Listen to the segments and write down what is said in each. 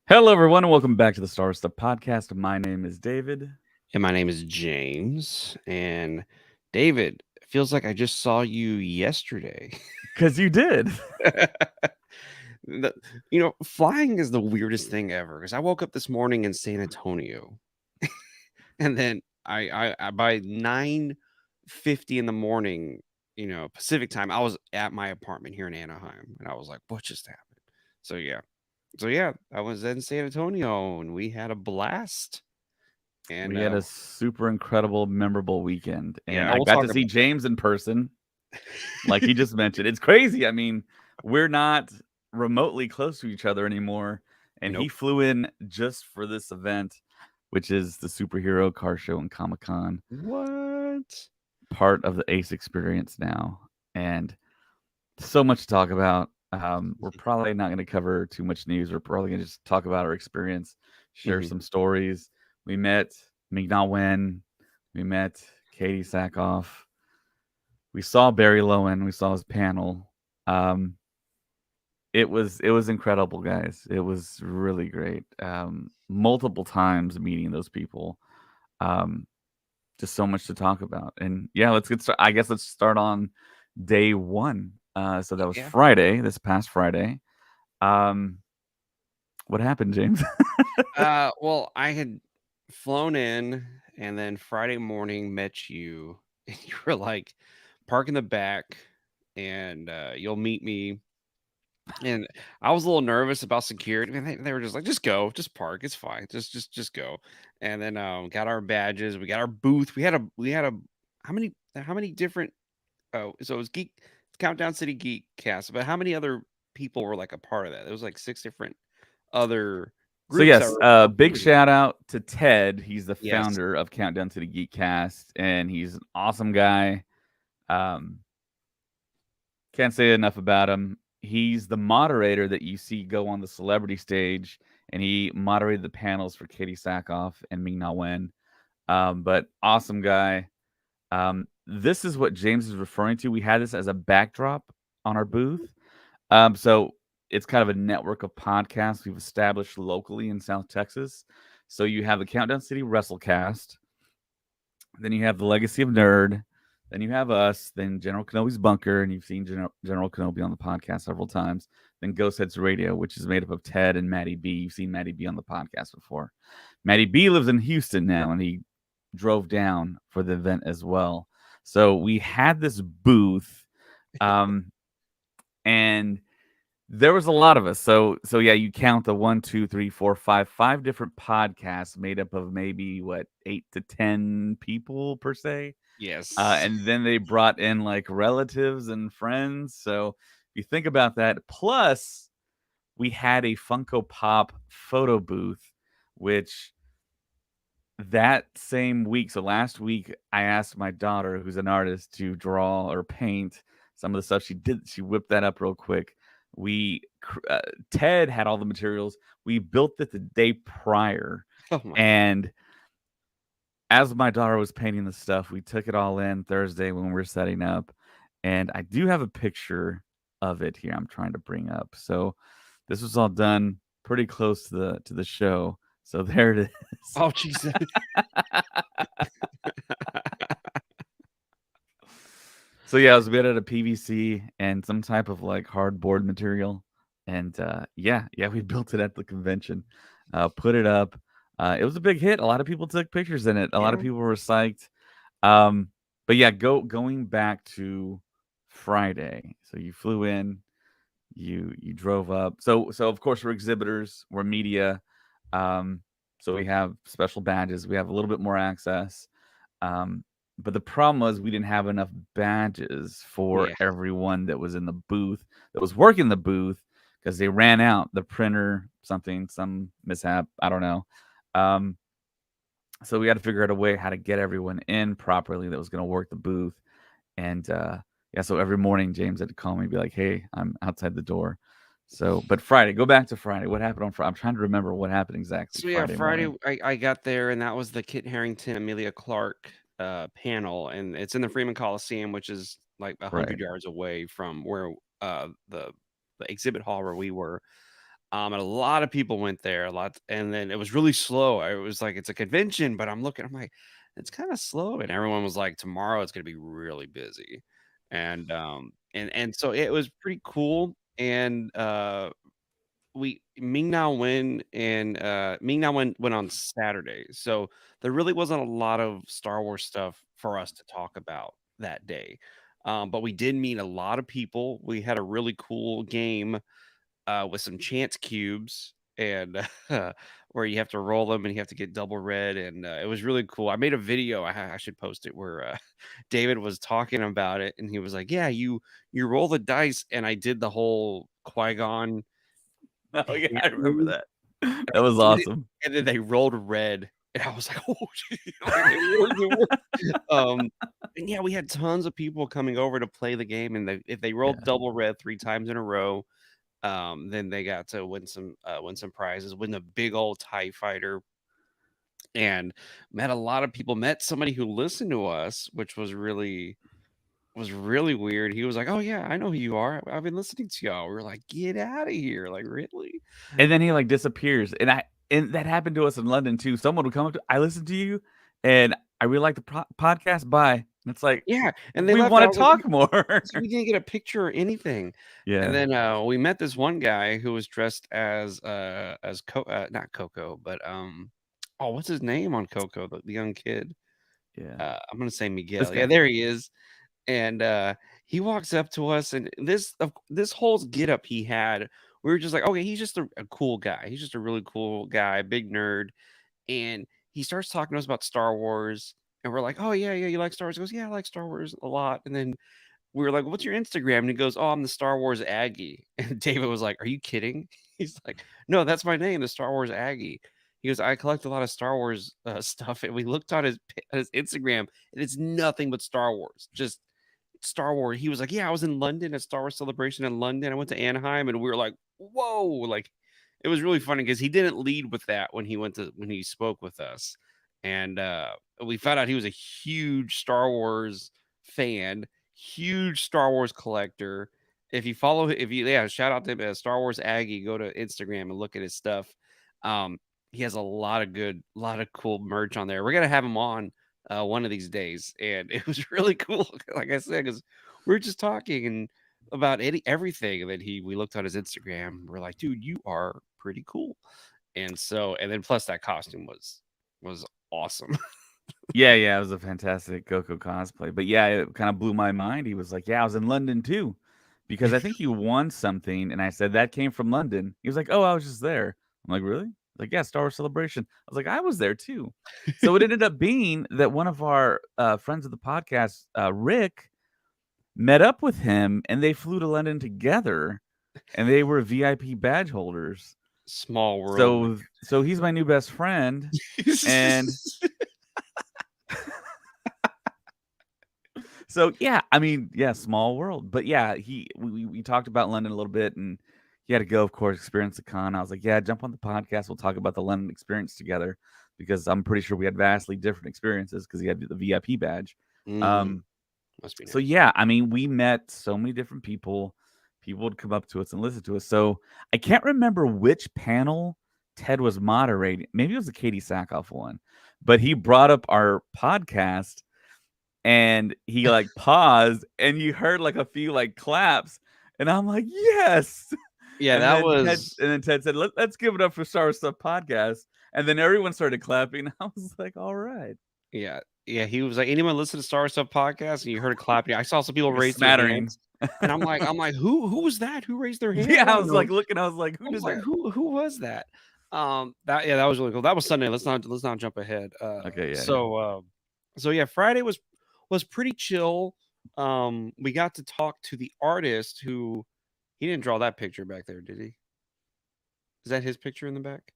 Hello, everyone, and welcome back to the Star Stuff Podcast. My name is David. And my name is James. And David, it feels like I just saw you yesterday. Because you did. The- Flying is the weirdest thing ever because I woke up this morning in San Antonio, and then I by 9:50 in the morning, Pacific time, I was at my apartment here in Anaheim, and I was like, "What just happened?" So yeah, I was in San Antonio, and we had a blast. And We had a super incredible, memorable weekend. And yeah, I we'll got talk to see about James in person, like he just mentioned. It's crazy. I mean, we're not remotely close to each other anymore. And he Nope. flew in just for this event, which is the superhero car show and Comic Con, What? part of the Ace experience now. And so much to talk about. We're probably not going to cover too much news. We're probably going to just talk about our experience, share Mhm. some stories. We met Ming-Na. We met Katee Sackhoff. We saw Barry Lowen. We saw his panel. Um, it was incredible, guys. It was really great. Multiple times meeting those people. Um, just so much to talk about. And yeah, let's get started. I guess let's start on day one. So that was Yeah. Friday, this past Friday. Um, what happened, James? Well, I had flown in and then Friday morning met you and you were like, park in the back and you'll meet me. And I was a little nervous about security. And they were just like, just go, just park, it's fine. Just go. And then got our badges, we got our booth. We had a how many different so it was Geek Countdown City Geek Cast, but how many other people were like a part of that? There was like six different other So groups that yes, were big doing it. shout out to Ted. He's the Yes. founder of Countdown to the Geekcast, and he's an awesome guy. Um, can't say enough about him. He's the moderator that you see go on the celebrity stage, and he moderated the panels for Katee Sackhoff and Ming-Na Wen. But awesome guy. This is what James is referring to. We had this as a backdrop on our booth. So it's kind of a network of podcasts we've established locally in South Texas. So you have the Countdown City Wrestlecast, then you have the Legacy of Nerd, then you have us, then General Kenobi's Bunker, and you've seen General Kenobi on the podcast several times. Then Ghost Heads Radio, which is made up of Ted and Maddie B. You've seen Maddie B on the podcast before. Maddie B lives in Houston now, and he drove down for the event as well. So we had this booth, and there was a lot of us. So yeah, you count the 1, 2, 3, 4, 5 different podcasts made up of maybe what 8 to 10 people per se. Yes. And then they brought in like relatives and friends. So if you think about that, plus we had a Funko Pop photo booth, which that same week, so last week, I asked my daughter, who's an artist, to draw or paint some of the stuff she did. She whipped that up real quick. We Ted had all the materials. We built it the day prior, Oh my god. and as my daughter was painting the stuff, we took it all in Thursday when we were setting up, and I do have a picture of it here. I'm trying to bring up. So this was all done pretty close to the show. So there it is. Oh Jesus. So yeah, it was made out of PVC and some type of like hardboard material. And yeah, we built it at the convention, put it up. It was a big hit. A lot of people took pictures in it. A lot of Yeah. people were psyched. Um, but yeah, going back to Friday. So you flew in, you drove up. So of course we're exhibitors, we're media. Um, so we have special badges. We have a little bit more access. Um, but the problem was we didn't have enough badges for Yeah. everyone that was in the booth, that was working the booth, because they ran out. The printer, some mishap, I don't know. Um, so we had to figure out a way how to get everyone in properly that was going to work the booth. And yeah, so every morning James had to call me and be like, "Hey, I'm outside the door." So, but Friday, go back to Friday. What happened on Friday? I'm trying to remember what happened exactly So yeah, Friday Friday morning. I got there and that was the Kit Harington, Amelia Clark panel, and it's in the Freeman Coliseum, which is like Right. 100 yards away from where the exhibit hall where we were. And a lot of people went there, a lot, and then it was really slow. I was like, it's a convention, but I'm like, it's kind of slow, and everyone was like, tomorrow it's gonna be really busy, and so it was pretty cool, and we Ming-Na went on Saturday, so there really wasn't a lot of Star Wars stuff for us to talk about that day. But we did meet a lot of people. We had a really cool game with some chance cubes and where you have to roll them and you have to get double red, and it was really cool. I made a video. I should post it where David was talking about it, and he was like, "Yeah, you roll the dice," and I did the whole Qui-Gon Oh yeah, hand I remember move, that. That was did it, awesome. and then they rolled red, and I was like, "Oh, shit," like, it worked. And yeah, we had tons of people coming over to play the game, and if they rolled Yeah. double red 3 times in a row, then they got to win some prizes, win a big old TIE fighter, and met a lot of people. Met somebody who listened to us, which was really weird. He was like, "Oh yeah, I know who you are. I've been listening to y'all." We were like, "Get out of here!" Like, really? And then he like disappears, and that happened to us in London too. Someone would come up to, I listened to you, and I really like the podcast. Bye. And it's like Yeah, and they we left. And want I to was like, talk more. we didn't get a picture or anything. And Yeah. then we met this one guy who was dressed as not Coco, but oh, what's his name on Coco? The young kid. Yeah. I'm gonna say This Miguel. Yeah, guy. there he is. And he walks up to us, and this whole get up he had, we were just like, okay, he's just a cool guy. He's just a really cool guy, big nerd. And he starts talking to us about Star Wars, and we're like, oh yeah, yeah, you like Star Wars? He goes, yeah, I like Star Wars a lot. And then we were like, "What's your Instagram?" And he goes, "Oh, I'm the Star Wars Aggie." And David was like, "Are you kidding?" He's like, "No, that's my name, the Star Wars Aggie." He goes, "I collect a lot of Star Wars stuff." And we looked on his Instagram, and it's nothing but Star Wars, just Star Wars. He was like, "Yeah, I was in London at Star Wars Celebration in London. I went to Anaheim," and we were like, "Whoa!" Like, it was really funny because he didn't lead with that when he spoke with us, and we found out he was a huge Star Wars fan, huge Star Wars collector. If you yeah, shout out to him, Star Wars Aggie. Go to Instagram and look at his stuff. Um, he has a lot of cool merch on there. We're gonna have him on one of these days, and it was really cool. Like I said, because we were just talking and about everything, and then we looked on his Instagram. We're like, dude, you are pretty cool, and then plus that costume was awesome. Yeah, yeah, it was a fantastic Goku cosplay. But yeah, it kind of blew my mind. He was like, "Yeah, I was in London too," because I think you won something, and I said that came from London. He was like, "Oh, I was just there." I'm like, "Really?" Like, "Yeah, Star Wars Celebration." I was like, "I was there too." So it ended up being that one of our friends of the podcast, Rick, met up with him, and they flew to London together, and they were VIP badge holders. Small world. So he's my new best friend, and so yeah, I mean, yeah, small world, but yeah, we talked about London a little bit, and he had to go, of course, experience the con. I was like, yeah, jump on the podcast. We'll talk about the London experience together because I'm pretty sure we had vastly different experiences because he had the VIP badge. Mm, Um, must be so nice. yeah, I mean, we met so many different people. People would come up to us and listen to us. So I can't remember which panel Ted was moderating. Maybe it was the Katee Sackhoff one, but he brought up our podcast and he like paused and you heard like a few like claps and I'm like, yes. Yeah, And that then was Ted said, let's give it up for Star Wars Stuff Podcast. And then everyone started clapping. I was like, all right. yeah, yeah. He was like, anyone listen to Star Stuff podcast? And you heard a clapping. I saw some people Like a raise their smattering. hands, and I'm like, who was that? Who raised their hand? Yeah, I I don't was know. like looking, I was like, who I was did like, that? who was that? That was really cool. That was Sunday. Let's not jump ahead. Okay, yeah, yeah. So yeah, Friday was pretty chill. We got to talk to the artist who he didn't draw that picture back there, did he? Is that his picture in the back?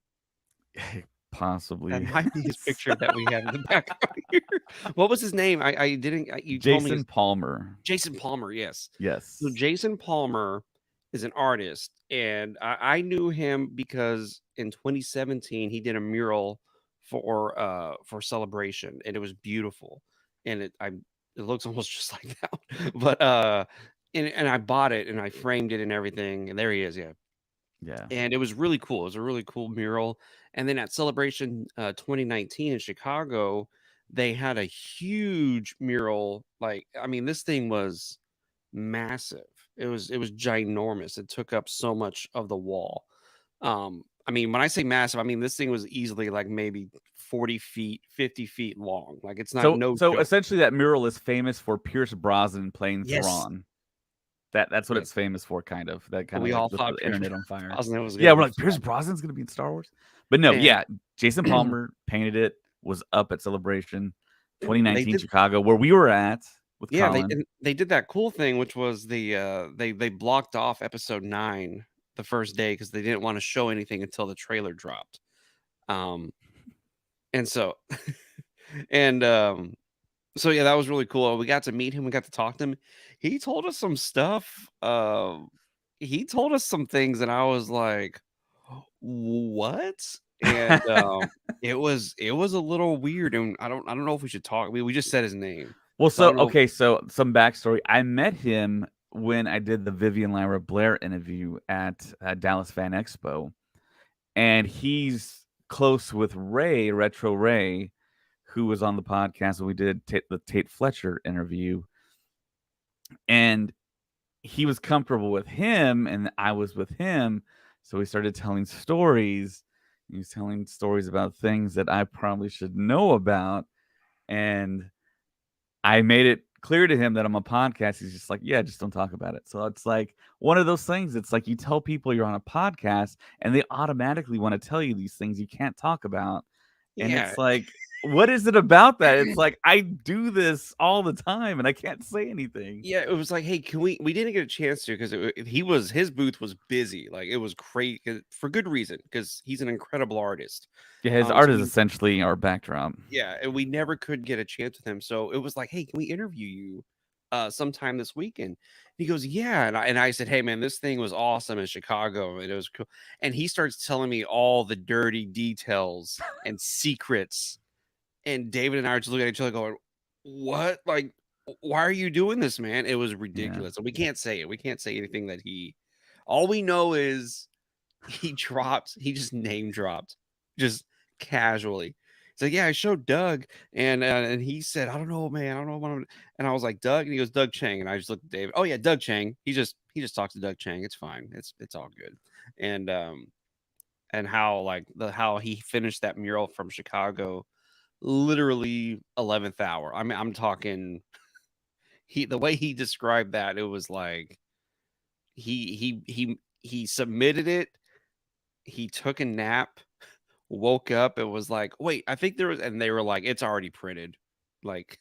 That Possibly. might be his picture that we have in the background here. What was his name? I didn't. You told me his Jason Palmer. Jason Palmer. Yes. So Yes. Jason Palmer is an artist, and I knew him because in 2017 he did a mural for Celebration, and it was beautiful, and it looks almost just like that one. But and I bought it and I framed it and everything, and there he is, yeah. Yeah. And it was really cool. It was a really cool mural. And then at Celebration 2019 in Chicago, they had a huge mural. Like, I mean, this thing was massive. It was ginormous. It took up so much of the wall. I mean, when I say massive, I mean this thing was easily like maybe 40 feet, 50 feet long. Like it's not no So joke. essentially, that mural is famous for Pierce Brosnan playing Yes. Thrawn. That's what Yes. it's famous for, kind of. That kind of We like all lit thought the Pierce internet on fire. Brosnan was Yeah, gonna we're be like, Pierce fun. Brosnan's gonna be in Star Wars? But no, And yeah, Jason Palmer painted it, was up at Celebration they 2019 did. Chicago, where we were at with Yeah, Colin. they did that cool thing, which was they blocked off episode 9 the first day because they didn't want to show anything until the trailer dropped. Um, and so and so yeah, that was really cool. We got to meet him. We got to talk to him. He told us some stuff. He told us some things, and I was like, "What?" And it was a little weird, and I don't know if we should talk. We just said his name, Well, so I so don't know. okay, so some backstory. I met him when I did the Vivian Lyra Blair interview at Dallas Fan Expo, and he's close with Ray, Retro Ray, who was on the podcast when we did the Tate Fletcher interview, and he was comfortable with him, and I was with him, so we started telling stories. He was telling stories about things that I probably should know about, and I made it clear to him that I'm a podcast. He's just like, yeah, just don't talk about it. So it's like one of those things. It's like you tell people you're on a podcast and they automatically want to tell you these things you can't talk about. And Yeah, it's like, what is it about that? It's like, I do this all the time and I can't say anything. yeah, it was like, "Hey, can we didn't get a chance to because his booth was busy, like, it was great for good reason because he's an incredible artist. Yeah, his So art is we essentially our backdrop. yeah, and we never could get a chance with him, so it was like, "Hey, can we interview you, sometime this weekend?" He goes, "Yeah," and I said, "Hey, man, this thing was awesome in Chicago, and it was cool," and he starts telling me all the dirty details and secrets, and David and I are just looking at each other going, "What? Like, why are you doing this, man?" It was Yeah. ridiculous. And we can't say it. We can't say anything that all we know is he just name dropped just casually. He's like, "Yeah, I showed Doug," and he said, "I don't know, man. I don't know what I'm," and I was like, "Doug," and he goes, "Doug Chang," and I just looked at David. "Oh yeah, Doug Chang. He just talks to Doug Chang. It's fine. It's all good." And and how like how he finished that mural from Chicago literally 11th hour. I mean, I'm talking the way he described that, it was like he submitted it, he took a nap, woke up, and was like, "Wait, I think there was," and they were like, "It's already printed." Like,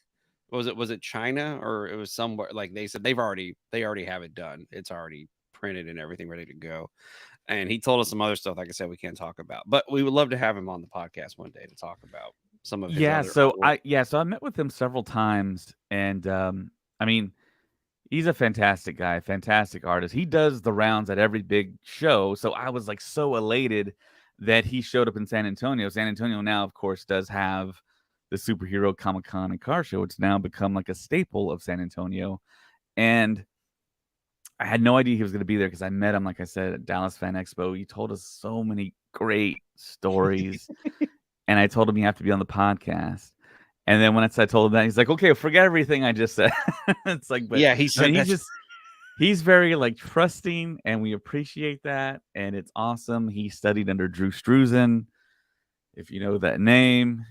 was it China or it was somewhere like they said they already have it done. It's already printed and everything ready to go. And he told us some other stuff, like I said, we can't talk about. But we would love to have him on the podcast one day to talk about some of his Yeah, other so artwork. I met with him several times, and I mean, he's a fantastic guy, fantastic artist. He does the rounds at every big show, so I was like so elated that he showed up in San Antonio. San Antonio now, of course, does have the superhero Comic Con and Car Show. It's now become like a staple of San Antonio, and I had no idea he was going to be there because I met him, like I said, at Dallas Fan Expo. He told us so many great stories, and I told him you have to be on the podcast. And then once I told him that, he's like, "Okay, forget everything I just said." It's like, but Yeah, he I mean, said that. he's very like trusting, and we appreciate that, and it's awesome. He studied under Drew Struzan. If you know that name,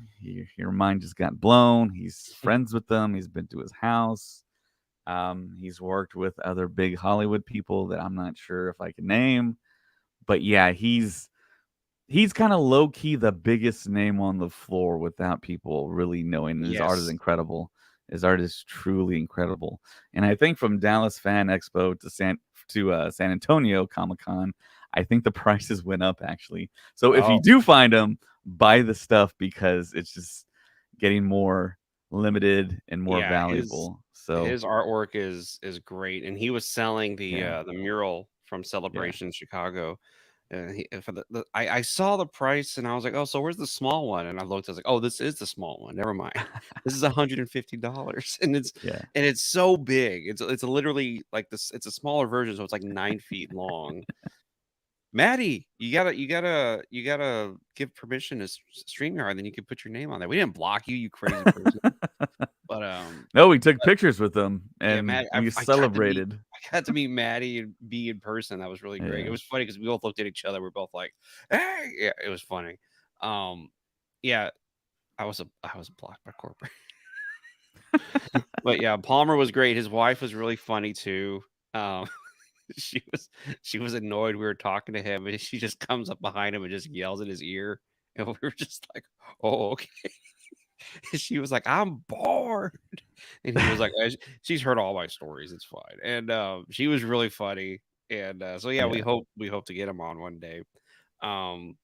your mind just got blown. He's friends with them. He's been to his house. He's worked with other big Hollywood people that I'm not sure if I can name, but yeah, he's kind of low key the biggest name on the floor without people really knowing. And his art is Yes. incredible. His art is truly incredible. And I think from Dallas Fan Expo to San Antonio Comic Con, I think the prices went up actually. So if you Oh, do find them, buy the stuff because it's just getting more limited and more yeah, his valuable. So his artwork is great, and he was selling yeah. the mural from Yeah. Celebration Chicago. I saw the price and I was like, oh, so where's the small one? And I looked, I was like, oh, this is the small one. Never mind. This is $150, and Yeah. it's so big. It's literally like this. It's a smaller version, so it's like 9 feet long. Maddie, you gotta give permission to StreamYard, then you can put your name on there. We didn't block you, you crazy person. But No, we took pictures with them yeah, and Matt, we I got to meet celebrated. Maddie and B in person. That was really great. It Yeah. was funny because we both looked at each other. We're both like, "Hey!" Yeah, it was funny. Um, yeah, I was blocked by corporate, but yeah, Palmer was great. His wife was really funny too. Um, she was she was annoyed we were talking to him, and she just comes up behind him and just yells in his ear, and we were just like, "Oh, okay." She was like, "I'm bored," and he was like, "She's heard all my stories. It's fine." And she was really funny. And so yeah, Yeah. we hope to get him on one day. Um,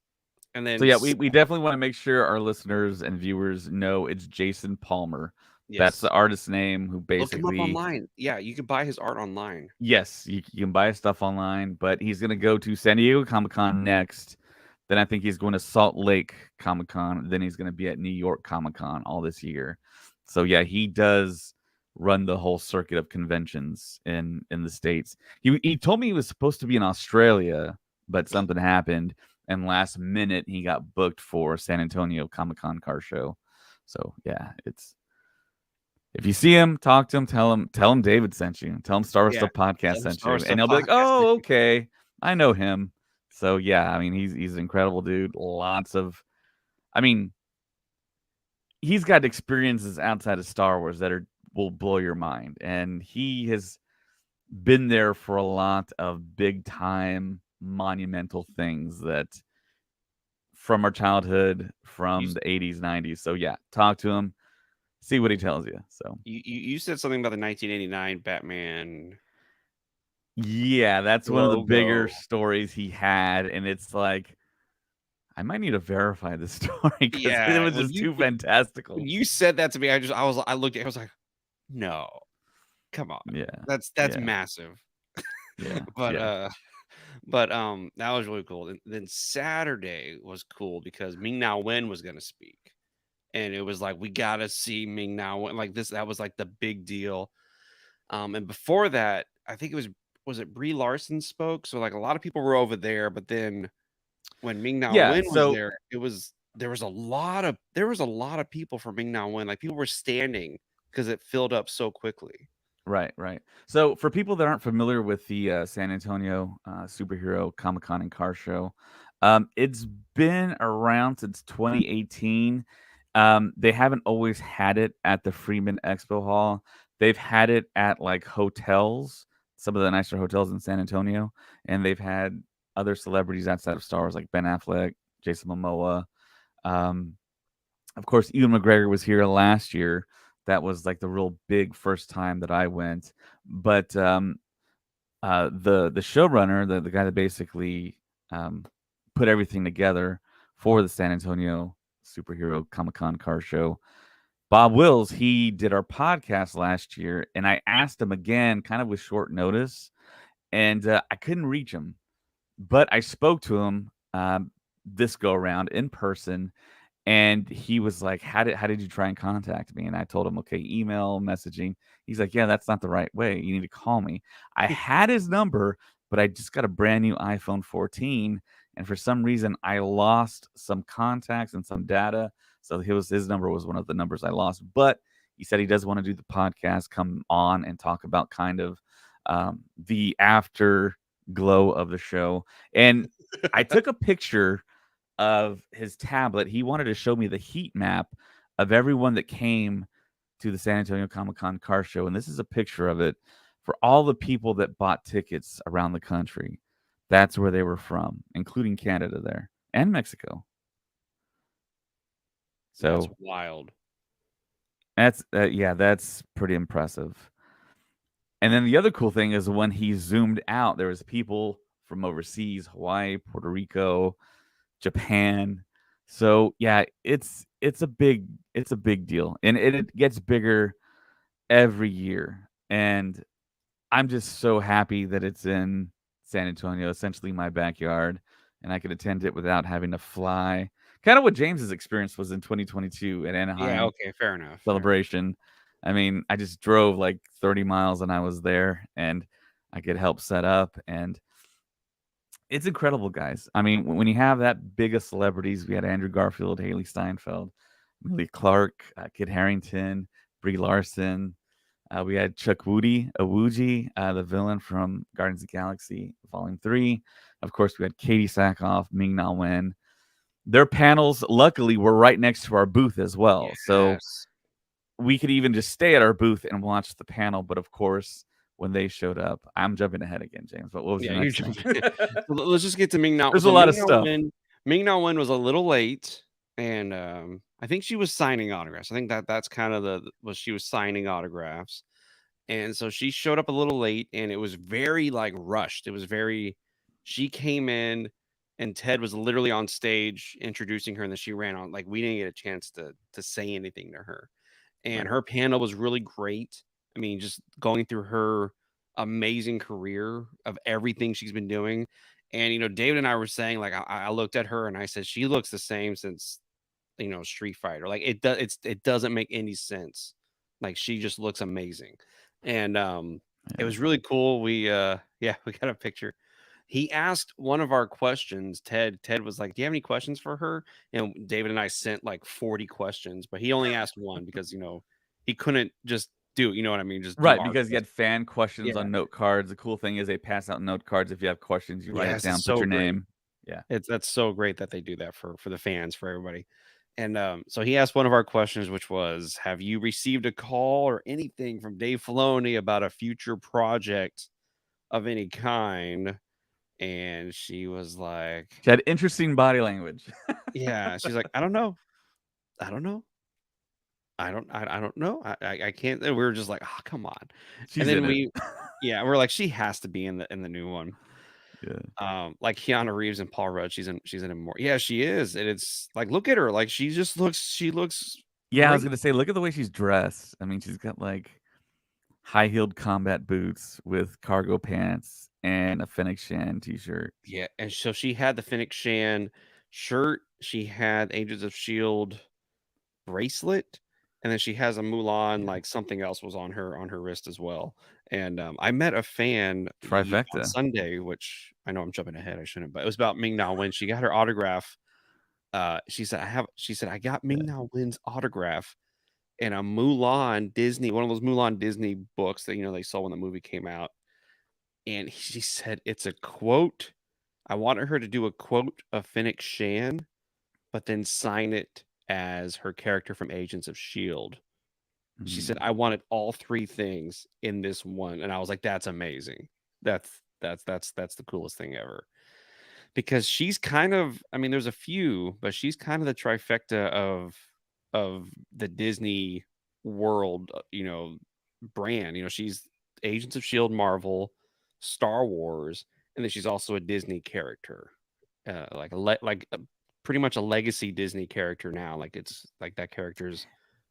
and So then yeah, we definitely want to make sure our listeners and viewers know it's Jason Palmer. That's the yes, artist's name who look him up basically online. Yeah, you can buy his art online. yes, you can buy his stuff online, but he's gonna go to San Diego Comic-Con next. Then I think he's going to Salt Lake Comic-Con. Then he's gonna be at New York Comic-Con all this year. So yeah, he does run the whole circuit of conventions in the States. He told me he was supposed to be in Australia, but something happened, and last minute he got booked for San Antonio Comic-Con car show. So yeah, it's if you see him, talk to him, tell him David sent you. Tell him Star Wars Yeah, Stuff Podcast tell him sent Star you. And Stuff he'll be like, Podcast. "Oh, okay. I know him." So yeah, I mean, he's an incredible dude. Lots of I mean, he's got experiences outside of Star Wars that are will blow your mind. And he has been there for a lot of big time monumental things that from our childhood, You, from the 80s, 90s. So yeah, talk to him, see what he tells you. So you said something about the 1989 Batman yeah, that's one of the bigger logo. stories he had, and it's like, I might need to verify this story because it Yeah, was just too fantastical. when you said that to me, I looked at, I was like, no, come on, Yeah, that's yeah, massive. yeah, But yeah, that was really cool. And then Saturday was cool because Ming-Na Wen was gonna speak. And it was like, we gotta see Ming-Na Wen. Like this, that was like the big deal. And before that, I think was it Brie Larson spoke? So like a lot of people were over there, but then when Ming-Na yeah. Wen was So there, there was a lot of people for Ming-Na Wen. Like people were standing because it filled up so quickly. right, right. So for people that aren't familiar with the San Antonio superhero Comic Con and Car Show, it's been around since 2018. They haven't always had it at the Freeman Expo Hall. They've had it at like hotels, some of the nicer hotels in San Antonio, and they've had other celebrities outside of Star Wars like Ben Affleck, Jason Momoa. Um, of course, Ewan McGregor was here last year. That was like the real big first time that I went. But the showrunner, the guy that basically um, put everything together for the San Antonio Superhero Comic Con car show, Bob Wills, he did our podcast last year, and I asked him again, kind of with short notice, and I couldn't reach him, but I spoke to him this go around in person, and he was like, "How did you try and contact me?" And I told him, "Okay, email, messaging." He's like, "Yeah, that's not the right way. You need to call me." I had his number, but I just got a brand new iPhone 14, and for some reason, I lost some contacts and some data. So his number was one of the numbers I lost. But he said he does want to do the podcast, come on and talk about kind of the afterglow of the show. And I took a picture of his tablet. He wanted to show me the heat map of everyone that came to the San Antonio Comic Con car show. And this is a picture of it for all the people that bought tickets around the country. That's where they were from, including Canada there and Mexico. That's So wild. yeah, that's pretty impressive. And then the other cool thing is when he zoomed out, there was people from overseas, Hawaii, Puerto Rico, Japan. So yeah, it's a big deal, and it gets bigger every year. And I'm just so happy that it's in San Antonio, essentially my backyard, and I could attend it without having to fly. Kind of what James's experience was in 2022 at Yeah, Anaheim okay, fair enough, fair enough. Celebration. I mean, I just drove like 30 miles and I was there, and I could help set up, and it's incredible, guys. I mean, when you have that big of celebrities, we had Andrew Garfield, Haley Steinfeld, Lee Clark, Kid Harington, Brie Larson. We had Chuck Awuji, the villain from Guardians of the Galaxy Volume 3. Of course, we had Katee Sackhoff, Ming-Na Wen. Their panels, luckily, were right next to our booth as well. So Yes. we could even just stay at our booth and watch the panel. But of course, when they showed up, I'm jumping ahead again, James. But what was Yeah, your you next jump thing? in. So let's just get to Ming-Na. There's a So lot of Ming-Na stuff. Wen Ming-Na Wen was a little late, and, I think she was signing autographs. I think that's kinda was she was signing autographs, and so she showed up a little late, and it was very, like, rushed. It was very she came in, and Ted was literally on stage introducing her, and then she ran on. Like, we didn't get a chance to say anything to her. And Right. her panel was really great. I mean, just going through her amazing career of everything she's been doing. And David and I were saying, like, I looked at her and I said, she looks the same since Street Fighter. Like it doesn't make any sense. Like she just looks amazing. And it Yeah. was really cool. We yeah, we got a picture. He asked one of our questions. Ted was like, "Do you have any questions for her?" And David and I sent like 40 questions, but he only asked one because he couldn't just do, you know what I mean, just do Right, our because you question. had fan questions Yeah. on note cards. The cool thing is they pass out note cards. If you have questions, you write it Yes, down, it's put so your great. name. Yeah. It's That's so great that they do that for the fans, for everybody. And so he asked one of our questions, which was, "Have you received a call or anything from Dave Filoni about a future project of any kind?" And she was like, She had interesting body language. "Yeah." She's like, "I don't know. I don't know. I don't know. I can't." And we were just like, "Oh, come on." And She's then in it. yeah, we're like, she has to be in the new one. Yeah. Like Keanu Reeves and Paul Rudd, she's in it more. Yeah, she is. And it's like, look at her. Like she looks Yeah, I was great. gonna say, look at the way she's dressed. I mean, she's got like high-heeled combat boots with cargo pants and a Fennec Shan t-shirt. Yeah, and so she had the Fennec Shan shirt, she had Agents of Shield bracelet, and then she has a Mulan, Yeah. like something else was on her wrist as well. And I met a fan on Trifecta. Sunday, which I know I'm jumping ahead, I shouldn't, but it was about Ming-Na when she got her autograph. She said, "I got Yeah. Ming-Na Wen's autograph in a Mulan Disney, one of those Mulan Disney books that they saw when the movie came out." And she said, "It's a quote. I wanted her to do a quote of Fennec Shan, but then sign it as her character from Agents of Shield." She said, Mhm. "I wanted all three things in this one." And I was like, "That's amazing. That's the coolest thing ever." Because she's kind of, I mean, there's a few, but she's kind of the trifecta of the Disney world, brand. She's Agents of Shield, Marvel, Star Wars, and then she's also a Disney character. Pretty much a legacy Disney character now. Like it's like that character's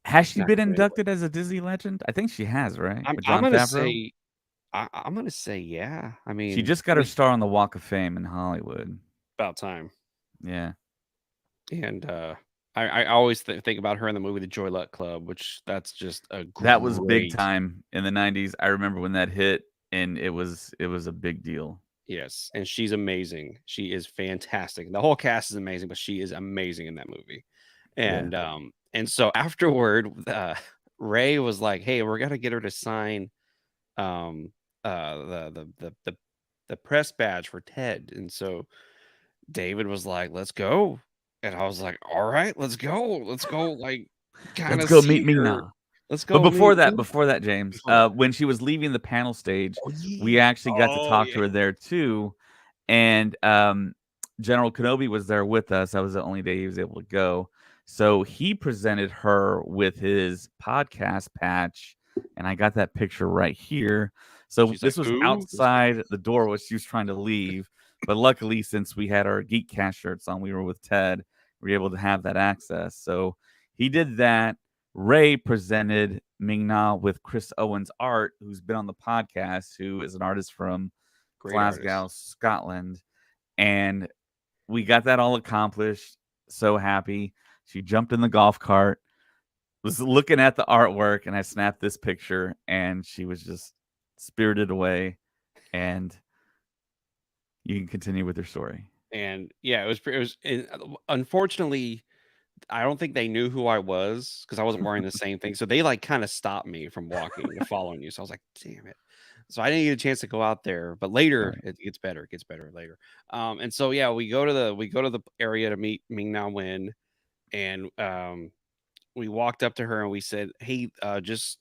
Has just she not been going anywhere. inducted as a Disney legend? I think she has, right? I'm With I'm Jon gonna Favreau? say I'm gonna say yeah. I She mean, just got her star on the Walk of Fame in Hollywood. about time. Yeah. And I always think about her in the movie The Joy Luck Club, which that's just a That was big great. time in the 90s. I remember when that hit, and it was a big deal. Yes, and she's amazing. She is fantastic. The whole cast is amazing, but she is amazing in that movie. Yeah. And so afterward, Ray was like, "Hey, we're gonna get her to sign um the press badge for Ted." And so David was like, "Let's go." And I was like, "All right, let's go. Let's go, like, kind Let's of go meet see her. Ming-Na. Let's But go meet me." before that, James, Before that. when she was leaving the panel stage, Oh, we yeah. actually got to Oh, talk yeah. to her there too. And General Kenobi was there with us. That was the only day he was able to go. So he presented her with his podcast patch, and I got that picture right here. So She's like, this was "Who?" outside the door where she was trying to leave. But luckily, since we had our Geekcast shirts on, we were with Ted, we were able to have that access. So he did that. Ray presented Ming-Na with Chris Owens' art, who's been on the podcast, who is an artist from Great Glasgow, artist. Scotland, and we got that all accomplished. So happy. She jumped in the golf cart, was looking at the artwork, and I snapped this picture, and she was just spirited away. And you can continue with your story. And yeah, unfortunately, I don't think they knew who I was because I wasn't wearing the same thing. So they like kind of stopped me from walking to following you. So I was like, damn it. So I didn't get a chance to go out there, but later Right. it gets better. It gets better later. And so yeah, we go to the area to meet Ming-Na Wen, and we walked up to her and we said, "Hey, just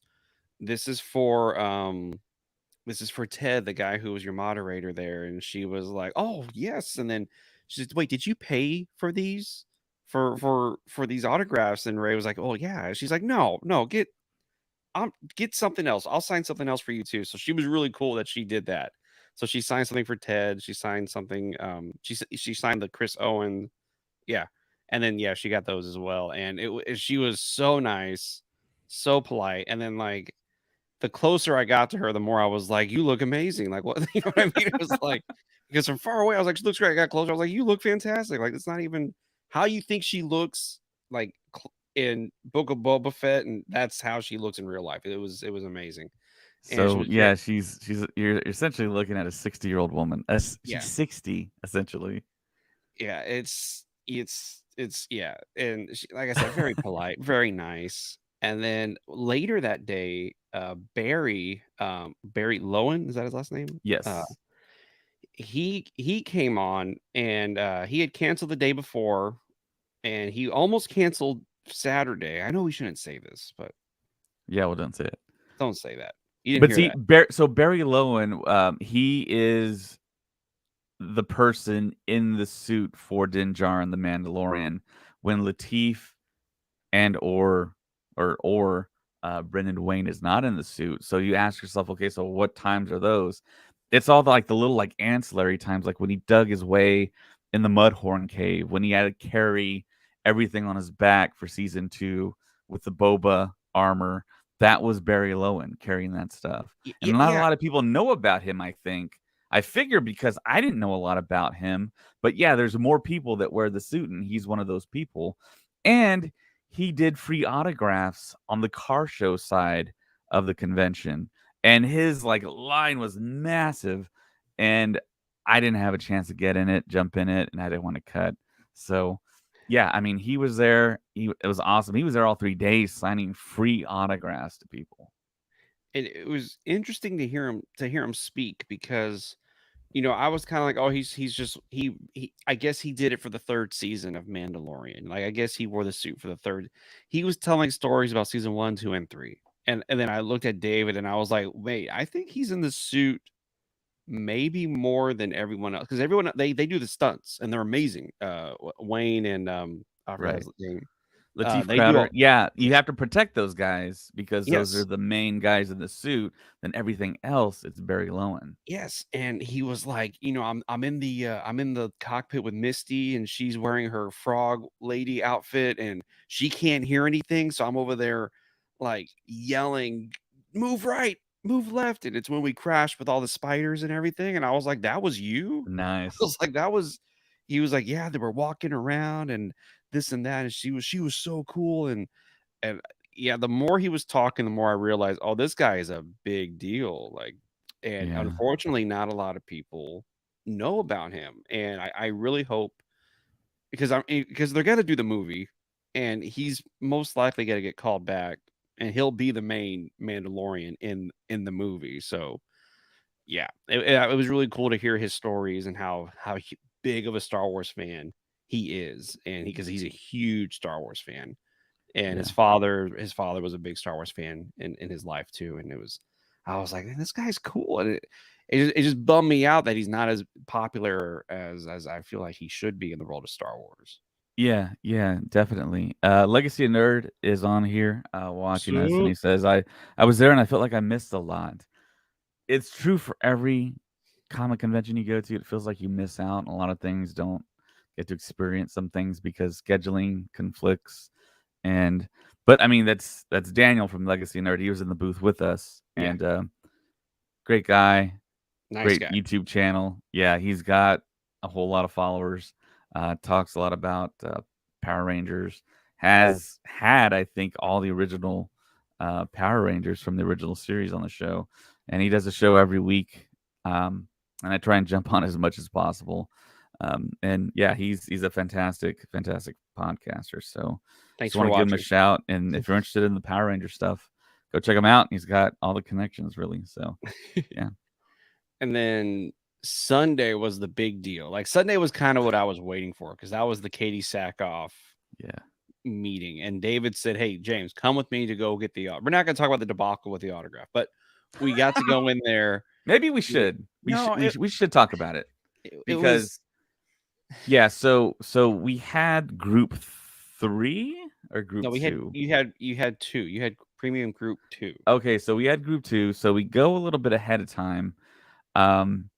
this is for this is for Ted, the guy who was your moderator there." And she was like, "Oh, yes." And then she said, "Wait, did you pay for these for these autographs?" And Ray was like, "Oh, yeah." She's like, "No, no, get something else. I'll sign something else for you too." So she was really cool that she did that. So she signed something for Ted. She signed something. She signed the Chris Owen. Yeah, and then yeah, she got those as well. And she was so nice, so polite. And then like the closer I got to her, the more I was like, "You look amazing." Like, what you know what I mean? It was like because from far away, I was like, "She looks great." I got closer, I was like, "You look fantastic." Like, it's not even how you think she looks like in Book of Boba Fett, and that's how she looks in real life. It was amazing, and she So was very yeah, she's you're essentially looking at a 60-year-old woman. She's yeah 60 essentially. yeah. It's yeah, and she, like I said, very polite, very nice. And then later that day, Barry Lowen, is that his last name? Yes. He came on, and he had canceled the day before, and he almost canceled Saturday. I know we shouldn't say this, but Yeah, well, don't say it. don't say that. You didn't But hear see, that. So Barry Lowen, he is the person in the suit for Din Djarin, the Mandalorian, when Latif and or Brendan Wayne is not in the suit. So you ask yourself, okay, so what times are those? It's all the little ancillary times, like when he dug his way in the Mudhorn Cave, when he had to carry everything on his back for season 2 with the Boba armor. That was Barry Lowen carrying that stuff. And not a Yeah, lot of people know about him, I think. I figure because I didn't know a lot about him. But yeah, there's more people that wear the suit, and he's one of those people. And he did free autographs on the CARSHOW side of the convention, and his line was massive, and I didn't have a chance to get in it, jump in it, and I didn't want to cut. So, yeah, I mean, he was there. It was awesome. He was there all 3 days signing free autographs to people. and it was interesting to hear him speak because I was kind of like, oh, he's just he. I guess he did it for the third season of Mandalorian. Like, I guess he wore the suit for the third. He was telling stories about season 1, 2, and 3, and then I looked at David and I was like, wait, I think he's in the suit maybe more than everyone else because everyone they do the stunts and they're amazing. Wayne and I forgot Right. his name. Latif They do Crowder. all. Yeah, you have to protect those guys because those are Yes. the main guys in the suit. Then everything else, it's Barry Lowen. Yes, and he was like, I'm in the cockpit with Misty, and she's wearing her frog lady outfit, and she can't hear anything, so I'm over there like yelling, "Move right, move left," and it's when we crashed with all the spiders and everything, and I was like, "That was you?" I Nice. was like, "That was." He was like, "Yeah, they were walking around and this and that, and she was so cool," and yeah, the more he was talking, the more I realized, oh, this guy is a big deal. Like, and Yeah. unfortunately, not a lot of people know about him. And I really hope because they're gonna do the movie, and he's most likely gonna get called back, and he'll be the main Mandalorian in the movie. So yeah, it was really cool to hear his stories and how big of a Star Wars fan he is, and because he's a huge Star Wars fan and his Yeah. father was a big Star Wars fan in his life too, and I was like, "Man, this guy's cool," and it just bummed me out that he's not as popular as I feel like he should be in the world of Star Wars. Yeah, yeah, definitely. Legacy of Nerd is on here, watching us, and So he says, I was there and I felt like I missed a lot. It's true for every comic convention you go to. It feels like you miss out on a lot of things, don't get to experience some things because scheduling conflicts. And but I mean, that's Daniel from Legacy of Nerd. He was in the booth with us, yeah, and great guy. Nice Great guy. YouTube channel. Yeah, he's got a whole lot of followers. Talks a lot about Power Rangers. Has had, I think, all the original Power Rangers from the original series on the show, and he does a show every week. And I try and jump on as much as possible. And yeah, he's a fantastic podcaster. So just Thanks want for to give him a watching. shout. And if you're interested in the Power Ranger stuff, go check him out. He's got all the connections, really. So yeah, And then Sunday was the big deal. Like Sunday was kind of what I was waiting for because that was the Katee Sackhoff yeah. meeting. And David said, "Hey, James, come with me to go get the. We're not going to talk about the debacle with the autograph, but we got to go in there. Maybe we We, should. no, We should talk about it it was because yeah. So we had group 3 or group no. We had 2. you had two. You had premium group two. Okay, so we had group 2. So we go a little bit ahead of time. Um,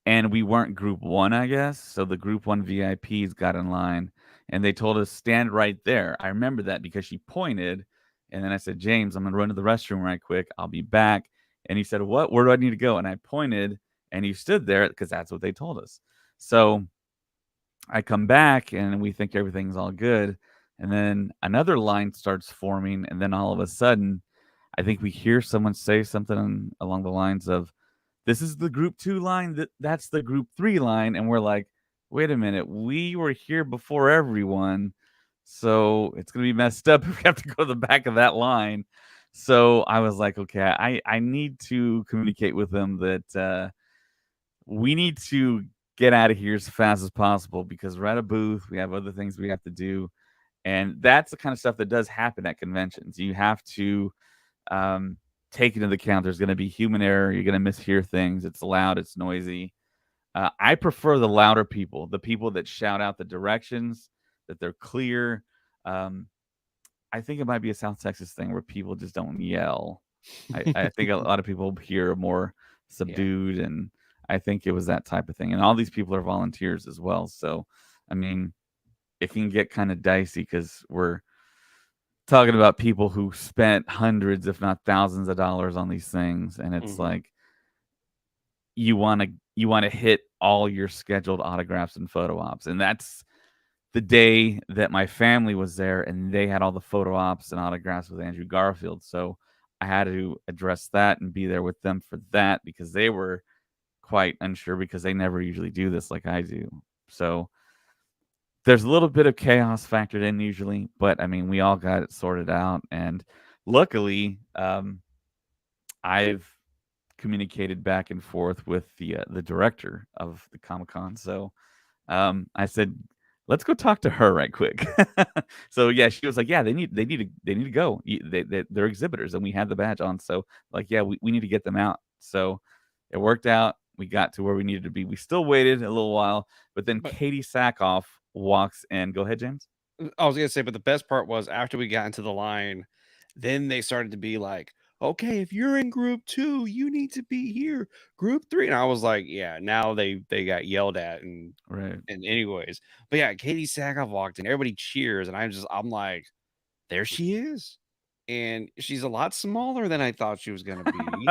and we weren't group 1, I guess. So the group 1 VIPs got in line and they told us stand right there. I remember that because she pointed and then I said, "James, I'm going to run to the restroom right quick. I'll be back." And he said, "What? Where do I need to go?" And I pointed and he stood there because that's what they told us. So I come back and we think everything's all good. And then another line starts forming. And then all of a sudden, I think we hear someone say something along the lines of, "This is the group 2 line, that's the group 3 line." And we're like, "Wait a minute, we were here before everyone, so it's gonna be messed up if we have to go to the back of that line." So I was like, "Okay, I need to communicate with them that, we need to get out of here as fast as possible because we're at a booth, we have other things we have to do." And that's the kind of stuff that does happen at conventions. You have to um, take into account there's going to be human error. You're going to mishear things. It's loud. It's noisy. I prefer the louder people, the people that shout out the directions, that they're clear. Um, I think it might be a South Texas thing where people just don't yell. I think a lot of people here are more Yeah. subdued, and I think it was that type of thing. And all these people are volunteers as well. So, I mean, it can get kind of dicey because we're talking about people who spent hundreds, if not thousands of dollars on these things. And it's Hmm. like you want to hit all your scheduled autographs and photo ops. And that's the day that my family was there and they had all the photo ops and autographs with Andrew Garfield. So I had to address that and be there with them for that because they were quite unsure because they never usually do this like I do. So there's a little bit of chaos factored in usually, but I mean, we all got it sorted out. And luckily, I've communicated back and forth with the director of the Comic Con. So I said, "Let's go talk to her right quick." So yeah, she was like, "Yeah, they need to go. They're exhibitors, and we had the badge on. So like, yeah, we need to get them out." So it worked out. We got to where we needed to be. We still waited a little while, but then But Katee Sackhoff walks in. Go ahead, James. I was gonna say, but the best part was after we got into the line, then they started to be like, "Okay, if you're in group two, you need to be here. Group three." And I was like, "Yeah." Now they got yelled at Right. and anyways, but yeah, Katee Sackhoff walked in, everybody cheers, and I'm like, there she is, and she's a lot smaller than I thought she was gonna be.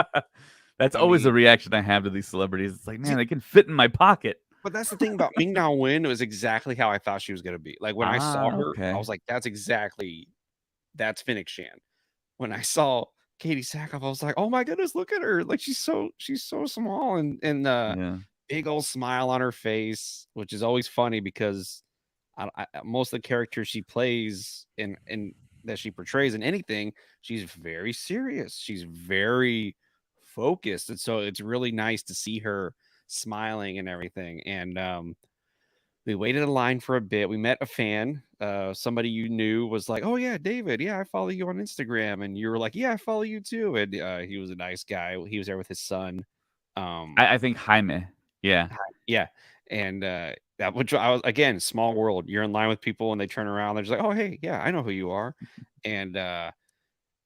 That's I always the mean, reaction I have to these celebrities. It's like, man, see, they can fit in my pocket. but that's the thing about Ming-Na Wen, it was exactly how I thought she was gonna be. Like when I saw her, I Okay. was like, that's Phoenix Shan. When I saw Katee Sackhoff, I was like, "Oh my goodness, look at her! Like she's so small and Yeah. big old smile on her face," which is always funny because most of the characters she plays in that she portrays in anything, she's very serious. She's very focused, and so it's really nice to see her smiling and everything. And we waited in line for a bit. We met a fan. Somebody you knew was like, "Oh yeah, David. Yeah, I follow you on Instagram." And you were like, "Yeah, I follow you too." And he was a nice guy. He was there with his son. Um, I think Jaime. Yeah. yeah, and that which I was again small world. You're in line with people, and they turn around. They're just like, "Oh hey, yeah, I know who you are." And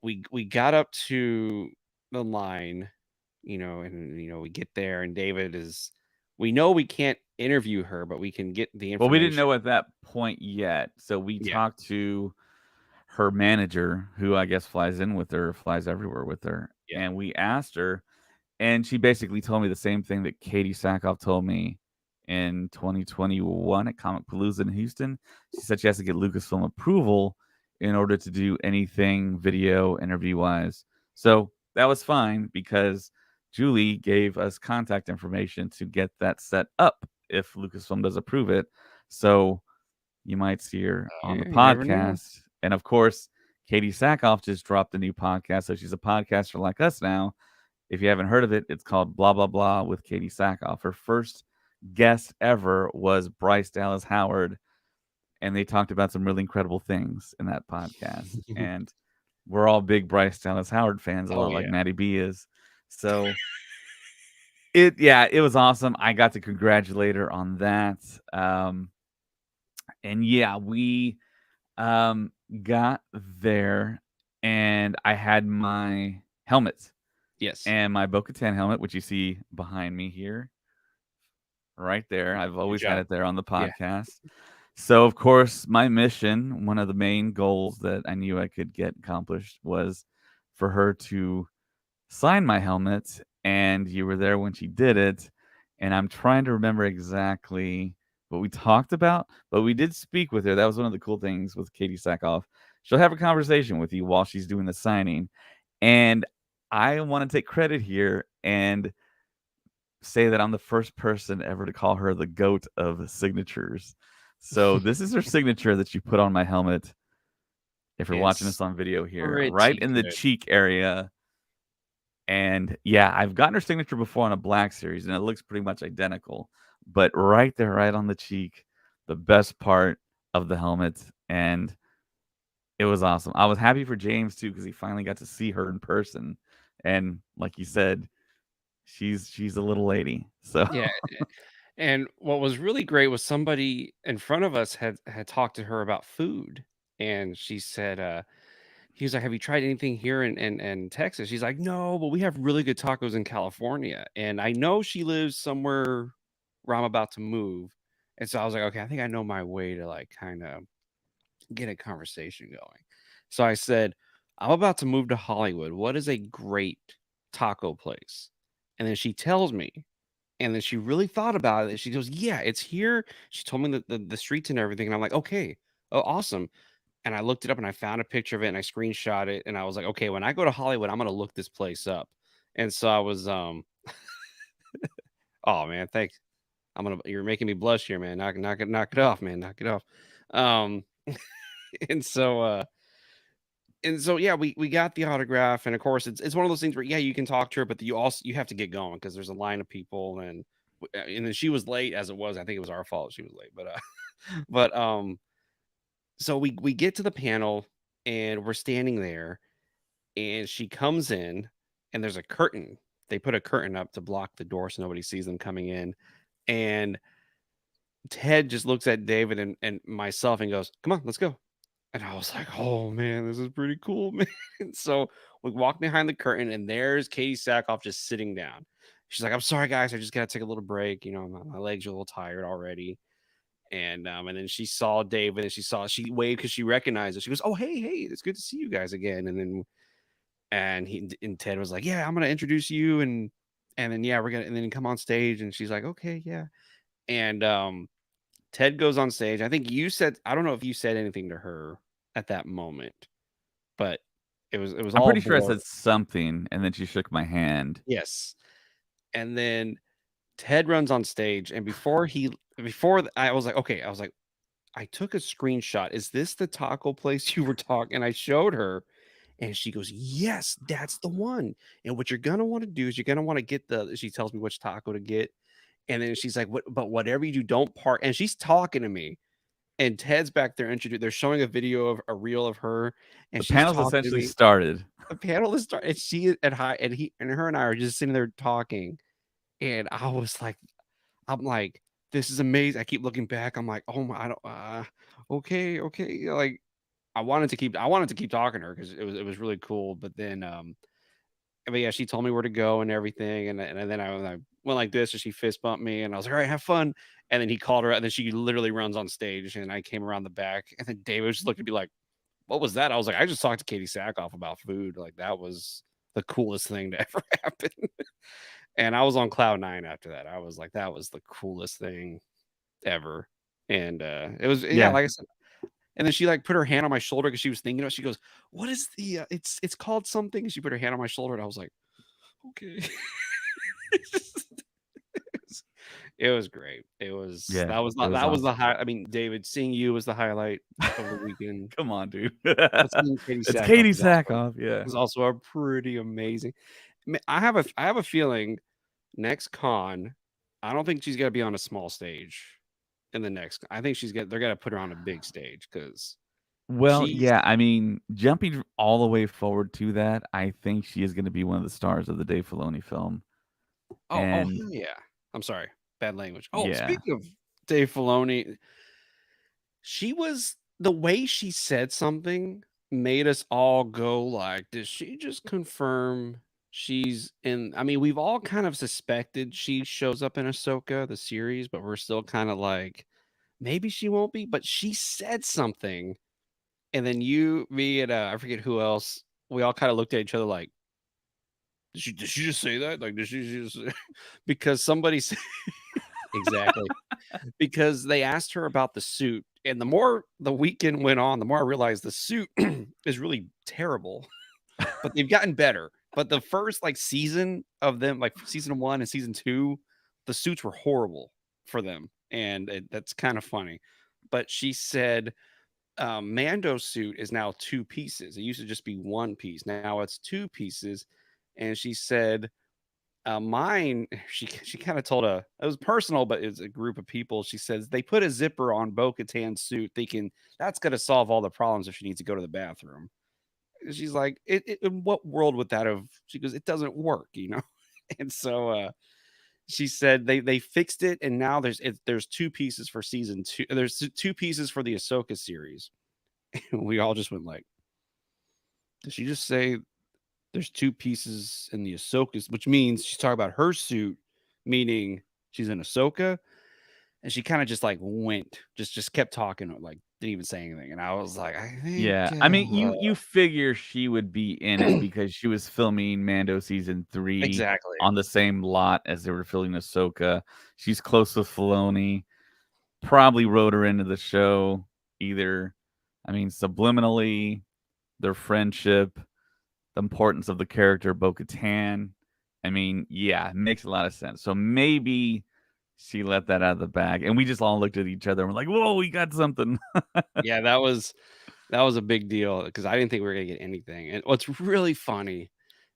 we got up to the line, and we get there, and David is. We know we can't interview her, but we can get the Well, we didn't information. know at that point yet. So we Yeah. talked to her manager, who I guess flies in with her, flies everywhere with her. Yeah. And we asked her, and she basically told me the same thing that Katee Sackhoff told me in 2021 at Comic Palooza in Houston. She said she has to get Lucasfilm approval in order to do anything video interview wise. So that was fine because Julie gave us contact information to get that set up if Lucasfilm does approve it. So you might see her on the Yeah, you never know. podcast. And of course, Katee Sackhoff just dropped a new podcast. So she's a podcaster like us now. If you haven't heard of it, it's called Blah Blah Blah with Katee Sackhoff. Her first guest ever was Bryce Dallas Howard, and they talked about some really incredible things in that podcast. And we're all big Bryce Dallas Howard fans, a Oh lot like yeah. Maddie B is. So it was awesome. I got to congratulate her on that. And yeah, we got there, and I had my helmet Yes. and my Bo-Katan helmet, which you see behind me here, right there. I've Good always had job. it there on the Yeah. podcast. So, of course, my mission, one of the main goals that I knew I could get accomplished, was for her to sign my helmet. And you were there when she did it. And I'm trying to remember exactly what we talked about, but we did speak with her. That was one of the cool things with Katee Sackhoff. She'll have a conversation with you while she's doing the signing. And I want to take credit here and say that I'm the first person ever to call her the goat of signatures. So this is her signature that she put on my helmet. If you're watching It's this on video here, right pretty in the good. cheek area. And yeah, I've gotten her signature before on a Black Series, and it looks pretty much identical. But right there, right on the cheek, the best part of the helmet. And it was awesome. I was happy for James too, because he finally got to see her in person. And like you said, she's a little lady. So Yeah. And what was really great was somebody in front of us had talked to her about food, and she said, he was like, "Have you tried anything here in Texas?" She's like, "No, but we have really good tacos in California." And I know she lives somewhere where I'm about to move, and so I was like, "Okay, I think I know my way to like kind of get a conversation going." So I said, "I'm about to move to Hollywood. What is a great taco place?" And then she tells me, and then she really thought about it. She goes, "Yeah, it's here." She told me the streets and everything, and I'm like, "Okay, oh, awesome." And I looked it up and I found a picture of it and I screenshot it and I was like, "Okay, when I go to Hollywood, I'm gonna look this place up." And so I was, oh man, thanks. You're making me blush here, man. Knock it off, man. Knock it off. Um, and so yeah, we got the autograph, and of course it's one of those things where yeah, you can talk to her, but you have to get going because there's a line of people, and then she was late as it was. I think it was our fault she was late, but but so we get to the panel and we're standing there, and she comes in, and there's a curtain. They put a curtain up to block the door so nobody sees them coming in. And Ted just looks at David and myself and goes, "Come on, let's go." And I was like, "Oh man, this is pretty cool, man." So we walk behind the curtain, and there's Katee Sackhoff just sitting down. She's like, "I'm sorry, guys, I just gotta take a little break. You know, my legs are a little tired already." And then she saw David, and she waved because she recognized it. She goes, "Oh, hey, it's good to see you guys again." And Ted was like, "Yeah, I'm gonna introduce you, and then yeah, we're gonna and then come on stage." And she's like, "Okay, yeah." And Ted goes on stage. I think you said, I don't know if you said anything to her at that moment, but it was I'm all pretty sure I blur. said something, and then she shook my hand. Yes. And then Ted runs on stage, and I was like, okay, I took a screenshot. Is this the taco place you were talking? And I showed her, and she goes, "Yes, that's the one." And what you're gonna want to do is you're gonna want to get the. She tells me which taco to get, and then she's like, "What? But whatever you do, don't park." And she's talking to me, and Ted's back there introduced. They're showing a video of a reel of her, and The she's panel's talking to essentially me. started. The panel is starting, and she and hi, and he and her and I are just sitting there talking, and I'm like, "This is amazing." I keep looking back. I'm like, "Oh my, I don't, okay." Like, I wanted to keep talking to her because it was really cool. But yeah, she told me where to go and everything, and then I went like this, and she fist bumped me, and I was like, "All right, have fun." And then he called her out, and then she literally runs on stage, and I came around the back, and then David just looked at me like, "What was that?" I was like, "I just talked to Katee Sackhoff about food." Like, that was the coolest thing to ever happen. And I was on cloud 9 after that. I was like, that was the coolest thing ever. And it was, yeah, Yeah. like I said. And then she like put her hand on my shoulder because she was thinking about it. She goes, "What is the it's called something?" And she put her hand on my shoulder and I was like, okay. It was great. It was Yeah. that was It not was that was the awesome. high. I mean, David, seeing you was the highlight of the weekend. Come on, dude. But seeing Katee It's Sackhoff Katee Sackhoff, yeah. was also a pretty amazing. I have a feeling next con, I don't think she's gonna be on a small stage in the next. I think they're gonna put her on a big stage because Well, she's yeah, I mean, jumping all the way forward to that, I think she is gonna be one of the stars of the Dave Filoni film, oh and hell yeah. I'm sorry, bad language. Oh, yeah. speaking of Dave Filoni, she was the way she said something made us all go like, "Did she just confirm she's in?" I mean, we've all kind of suspected she shows up in Ahsoka, the series, but we're still kind of like, maybe she won't be. But she said something, and then you, me, and I forget who else. We all kind of looked at each other like, did she just say that? Like, did she just because somebody said exactly because they asked her about the suit, and the more the weekend went on, the more I realized the suit is really terrible, but they've gotten better. But the first like season of them, like season 1 and season 2, the suits were horrible for them, and that's kind of funny. But she said Mando's suit is now 2 pieces. It used to just be 1 piece. Now it's 2 pieces. And she said mine, she kind of told it was personal, but it's a group of people. She says they put a zipper on Bo-Katan's suit, thinking that's going to solve all the problems if she needs to go to the bathroom. She's like, in what world would that have? She goes, it doesn't work, you know. And so she said they fixed it, and now there's 2 pieces for season 2. There's 2 pieces for the Ahsoka series. And we all just went like, did she just say there's 2 pieces in the Ahsoka, which means she's talking about her suit, meaning she's in Ahsoka. And she kind of just like went, just kept talking, like didn't even say anything. And I was like, I think Yeah, I mean, you figure she would be in it because she was filming Mando season 3 exactly. on the same lot as they were filming Ahsoka. She's close with Filoni, probably wrote her into the show either, I mean, subliminally, their friendship, the importance of the character Bo-Katan. I mean, yeah, it makes a lot of sense. So maybe she let that out of the bag, and we just all looked at each other and we're like, "Whoa, we got something." Yeah, that was a big deal because I didn't think we were gonna get anything. And what's really funny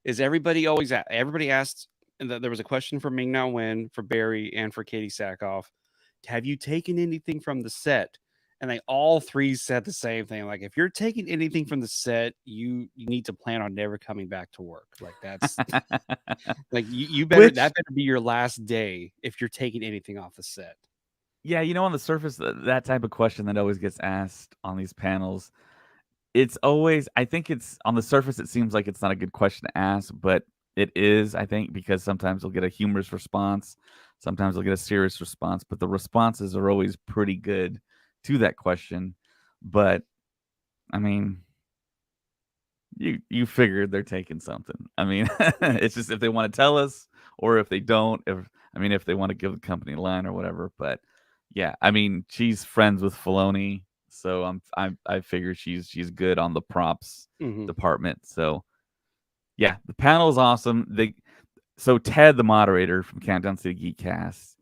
is everybody asked, and there was a question for Ming-Na Wen, for Barry, and for Katee Sackhoff. Have you taken anything from the set? And they all 3 said the same thing. Like, if you're taking anything from the set, you need to plan on never coming back to work. Like that's like you better Which, that better be your last day if you're taking anything off the set. yeah, on the surface, that type of question that always gets asked on these panels, it's always, I think it's on the surface, it seems like it's not a good question to ask, but it is, I think, because sometimes you'll get a humorous response, sometimes you'll get a serious response, but the responses are always pretty good to that question. But I mean, you figured they're taking something. I mean, it's just if they want to tell us or if they don't, if they want to give the company a line or whatever. But yeah, I mean, she's friends with Filoni, so I figure she's good on the props Mhm. department. So yeah, the panel is awesome. So Ted, the moderator from Countdown to the Geek Cast,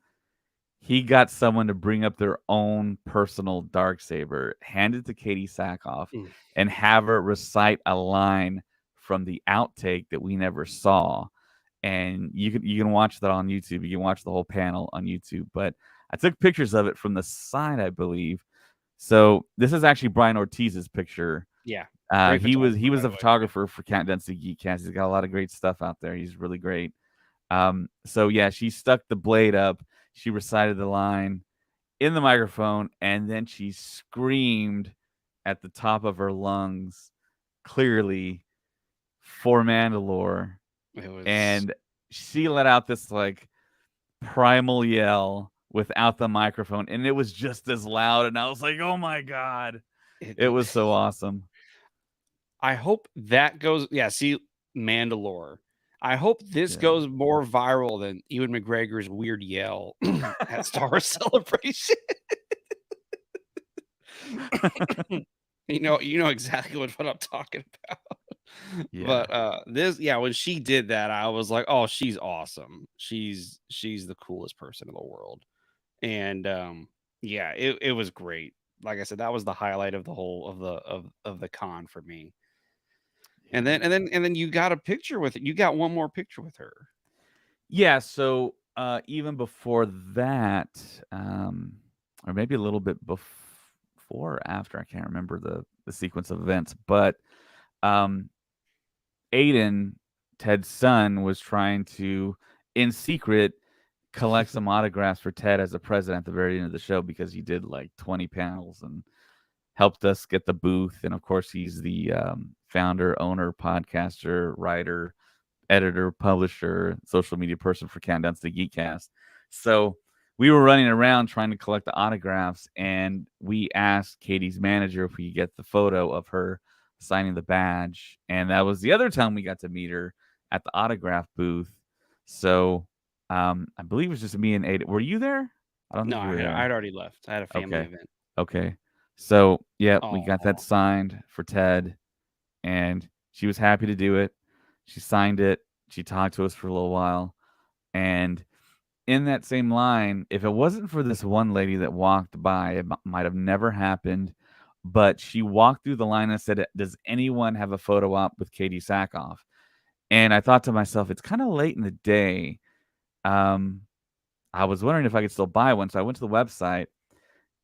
he got someone to bring up their own personal dark saber, hand it to Katee Sackhoff, Mm. and have her recite a line from the outtake that we never saw. And you can watch that on YouTube. You can watch the whole panel on YouTube. But I took pictures of it from the side, I believe. So this is actually Brian Ortiz's picture. Yeah. Uh, Great he was photographer, he was by a the way. photographer for Countdown to the Geekcast. He's got a lot of great stuff out there. He's really great. So yeah, she stuck the blade up. She recited the line in the microphone, and then she screamed at the top of her lungs, clearly for Mandalore, It was and she let out this like primal yell without the microphone, and it was just as loud. And I was like, "Oh my god!" it, It was so awesome. I hope that goes. Yeah, see, Mandalore. I hope this Yeah. goes more viral than Ewan McGregor's weird yell at Star Wars Celebration. You know exactly what I'm talking about. Yeah. But this, yeah, when she did that, I was like, oh, she's awesome. She's the coolest person in the world. And yeah, it was great. Like I said, that was the highlight of the whole of the con for me. And Yeah. then you got a picture with it. You got one more picture with her. Yeah, so, even before that, or maybe a little bit before or after, I can't remember the sequence of events, but, um, Aiden, Ted's son, was trying to, in secret, collect some autographs for Ted as a president at the very end of the show because he did, like, 20 panels and helped us get the booth, and, of course, he's the, founder, owner, podcaster, writer, editor, publisher, social media person for Countdowns to Geekcast. So we were running around trying to collect the autographs, and we asked Katie's manager if we could get the photo of her signing the badge. And that was the other time we got to meet her at the autograph booth. So I believe it was just me and Ada. Were you there? I don't No, think you were there. I'd already left. I had a family Okay. event. Okay. So, yeah, we got that Oh, signed for Ted, and she was happy to do it. She signed it. She talked to us for a little while. And in that same line, if it wasn't for this one lady that walked by, it might have never happened. But she walked through the line and said, "Does anyone have a photo op with Katee Sackhoff?" And I thought to myself, it's kind of late in the day. Um, I was wondering if I could still buy one. So I went to the website.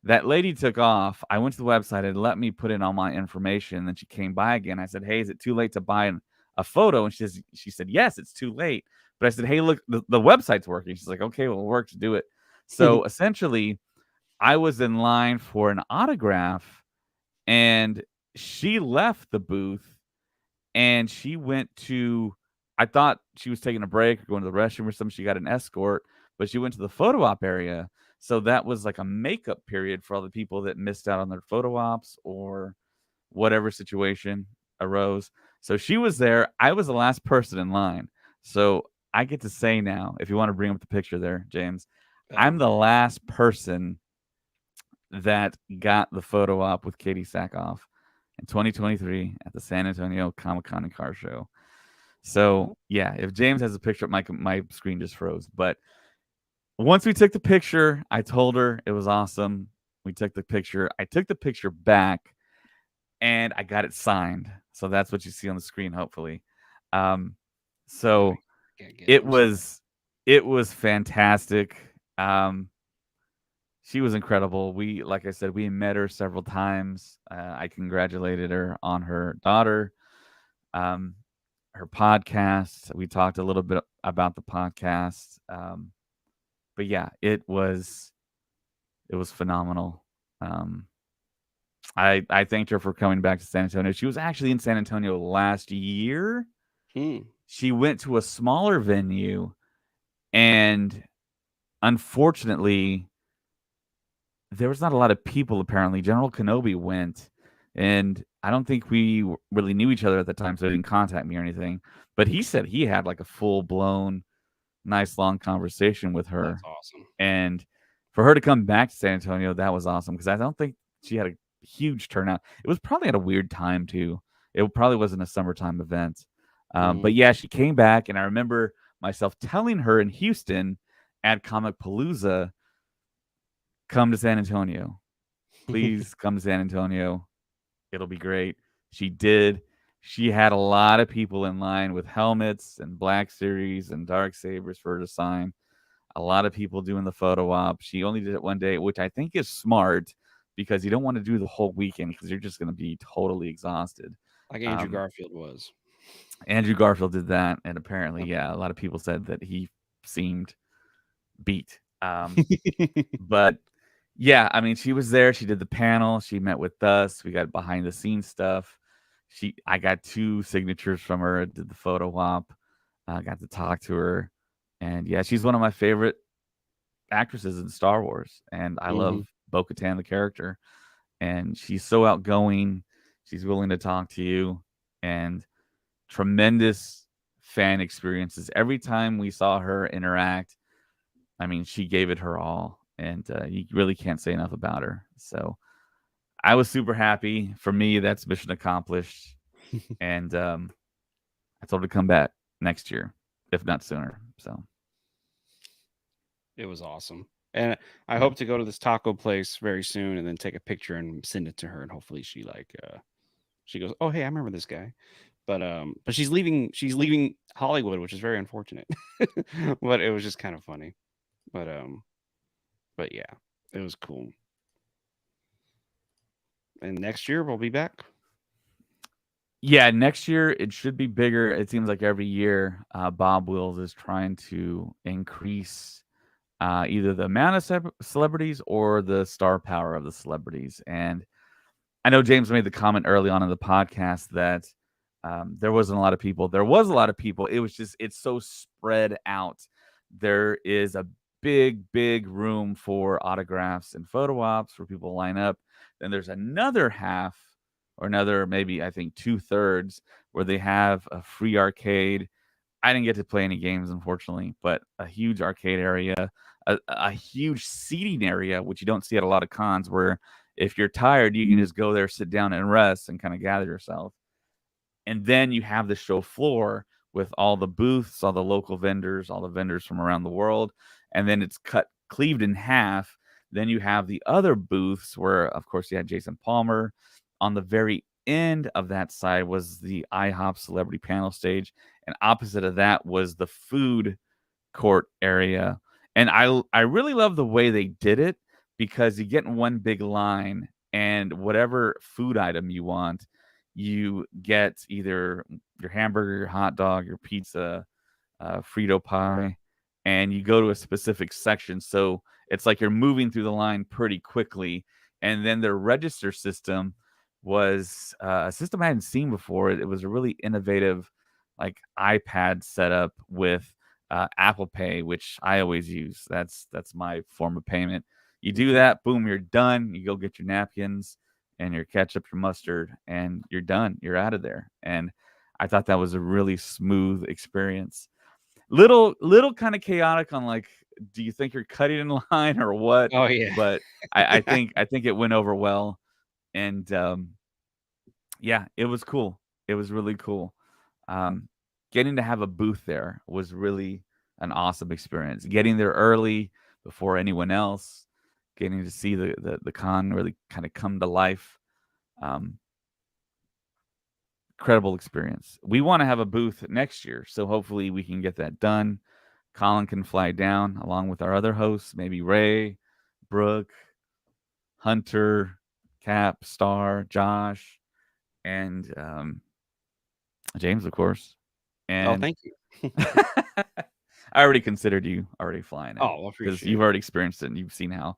That lady took off. I went to the website and let me put in all my information. Then she came by again. I said, "Hey, is it too late to buy a photo?" And she said, "Yes, it's too late." But I said, "Hey, look, the website's working." She's like, "Okay, well, it works. Do it." So essentially, I was in line for an autograph, and she left the booth and she went to, I thought she was taking a break or going to the restroom or something. She got an escort, but she went to the photo op area. So that was like a makeup period for all the people that missed out on their photo ops or whatever situation arose. So she was there. I was the last person in line. So I get to say now, if you want to bring up the picture there, James, I'm oh, the last person that got the photo op with Katee Sackhoff in 2023 at the San Antonio Comic-Con and Car Show. So, oh, yeah, if James has a picture, my screen just froze. But once we took the picture, I told her it was awesome. We took the picture. I took the picture back, and I got it signed. So that's what you see on the screen, hopefully. Um, no, so I can't get it. it I'm sorry. was it was fantastic. She was incredible. We, like I said, we met her several times. I congratulated her on her daughter, um, her podcast. We talked a little bit about the podcast. But yeah, it was phenomenal. Um, I thanked her for coming back to San Antonio. She was actually in San Antonio last year. Hmm. She went to a smaller venue, and unfortunately, there was not a lot of people. Apparently, General Kenobi went, and I don't think we really knew each other at the time, so he didn't contact me or anything. But he said he had like a full blown, nice long conversation with That's her, awesome. and for her to come back to San Antonio, that was awesome because I don't think she had a huge turnout. It was probably at a weird time too. It probably wasn't a summertime event, but Mm. yeah, she came back, and I remember myself telling her in Houston at Comic Palooza, "Come to San Antonio, please come to San Antonio. It'll be great." She did. She had a lot of people in line with helmets and Black Series and Dark Sabers for her to sign. A lot of people doing the photo op. She only did it one day, which I think is smart because you don't want to do the whole weekend because you're just going to be totally exhausted. Like Andrew Um, Garfield was. Andrew Garfield did that, and apparently, yeah, a lot of people said that he seemed beat. But yeah, I mean, she was there. She did the panel. She met with us. We got behind the scenes stuff. I got 2 signatures from her. Did the photo op. Got to talk to her, and yeah, she's one of my favorite actresses in Star Wars, and I Hmm. love Bo-Katan the character. And she's so outgoing. She's willing to talk to you, and tremendous fan experiences. Every time we saw her interact, I mean, she gave it her all, and you really can't say enough about her. So I was super happy. For me, that's mission accomplished, and I told her to come back next year, if not sooner. So It was awesome. And I yeah, hope to go to this taco place very soon and then take a picture and send it to her, and hopefully she goes, "Oh, hey, I remember this guy." But she's leaving Hollywood, which is very unfortunate. But it was just kind of funny. But um but yeah, it was cool. And next year we'll be back. yeah. Next year it should be bigger. It seems like every year, Bob Wills is trying to increase either the amount of celebrities or the star power of the celebrities. And I know James made the comment early on in the podcast that there wasn't a lot of people. There was a lot of people. It was just it's so spread out. There is a big room for autographs and photo ops for people to line up. Then there's another half or another maybe I think 2/3 where they have a free arcade. I didn't get to play any games, unfortunately, but a huge arcade area, a huge seating area, which you don't see at a lot of cons, where if you're tired, you can just go there, sit down, and rest and kind of gather yourself. And then you have the show floor with all the booths, all the local vendors, all the vendors from around the world. And then it's cleaved in half. Then you have the other booths where, of course, you had Jason Palmer. On the very end of that side was the IHOP celebrity panel stage. And opposite of that was the food court area. And I really love the way they did it because you get in one big line and whatever food item you want, you get either your hamburger, your hot dog, your pizza, Frito pie, and you go to a specific section. So it's like you're moving through the line pretty quickly. And then their register system was a system I hadn't seen before. It was a really innovative, like iPad setup with Apple Pay, which I always use. That's my form of payment. You do that, boom, you're done. You go get your napkins and your ketchup, your mustard, and you're done. You're out of there. And I thought that was a really smooth experience. Little kind of chaotic on like, do you think you're cutting in line or what? Oh yeah. But I think it went over well, and yeah, it was cool. It was really cool. Um, Getting to have a booth there was really an awesome experience. Getting there early before anyone else, getting to see the con really kind of come to life. Um, Incredible experience. We want to have a booth next year, so hopefully we can get that done. Colin can fly down along with our other hosts, maybe Ray, Brooke, Hunter, Cap, Star, Josh, and James, of course. Oh, And thank you. I already considered you already flying it Oh, I because appreciate you've it. already experienced it and you've seen how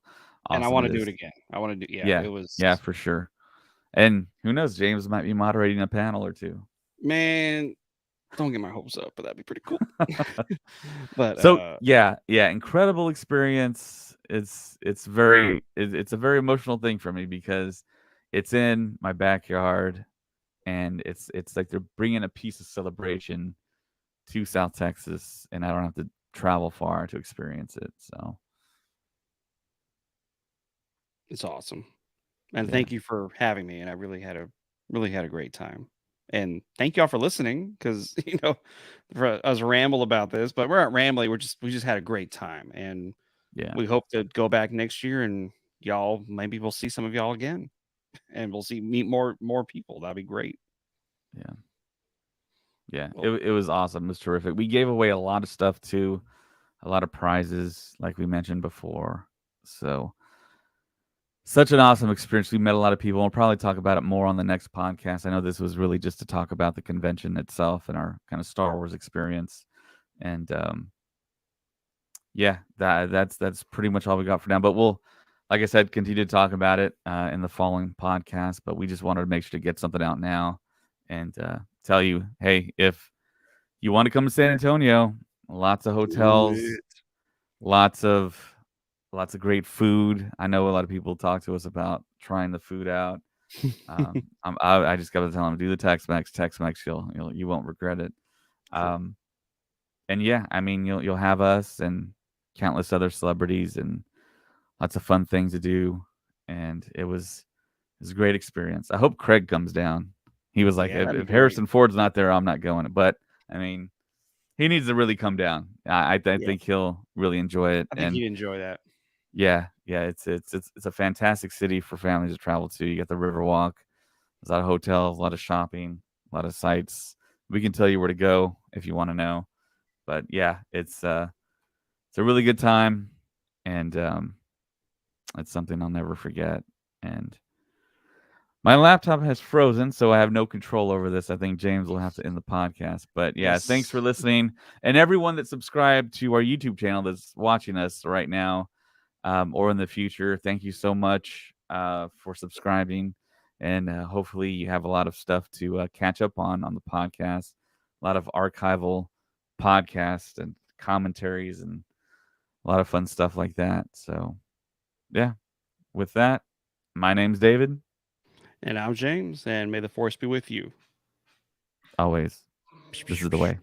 And I awesome want it to do it is. again. I want to do yeah, Yeah, it was yeah, for sure. And who knows, James might be moderating a panel or two. man, don't get my hopes up, but that'd be pretty cool. But So yeah, incredible experience. It's a very emotional thing for me because it's in my backyard, and it's like they're bringing a piece of celebration to South Texas, and I don't have to travel far to experience it. So it's awesome. And yeah, thank you for having me. And I really had a great time. And thank y'all for listening because for us ramble about this, but we're not rambling. We just had a great time, and yeah, we hope to go back next year and y'all maybe we'll see some of y'all again, and we'll meet more people. That'd be great. yeah, yeah. It Well, it was awesome. It was terrific. We gave away a lot of stuff too, a lot of prizes, like we mentioned before. So such an awesome experience. We met a lot of people. We'll probably talk about it more on the next podcast. I know this was really just to talk about the convention itself and our kind of Star Wars experience. And yeah, that's pretty much all we got for now. But we'll, like I said, continue to talk about it in the following podcast. But we just wanted to make sure to get something out now and tell you, hey, if you want to come to San Antonio, lots of do hotels, it. lots of great food. I know a lot of people talk to us about trying the food out. I just got to tell him, do the Tex-Mex. Tex-Mex, you won't regret it. Sure. Um, and yeah, I mean, you'll have us and countless other celebrities and lots of fun things to do. And it was a great experience. I hope Craig comes down. He was like, Yeah, that'd be if great. Harrison Ford's not there, I'm not going. But I mean, he needs to really come down. I Yeah, think he'll really enjoy it. I think And you'd enjoy that. yeah, yeah, it's a fantastic city for families to travel to. You got the Riverwalk. There's a lot of hotels, a lot of shopping, a lot of sites. We can tell you where to go if you want to know. But yeah, it's a really good time, and it's something I'll never forget. And my laptop has frozen, so I have no control over this. I think James will have to end the podcast. But yeah, thanks Yes. for listening, and everyone that subscribed to our YouTube channel that's watching us right now, or in the future. Thank you so much for subscribing, and hopefully you have a lot of stuff to catch up on the podcast. A lot of archival podcasts and commentaries and a lot of fun stuff like that. So yeah, with that, my name's David. And I'm James, and may the force be with you. Always, this is the way.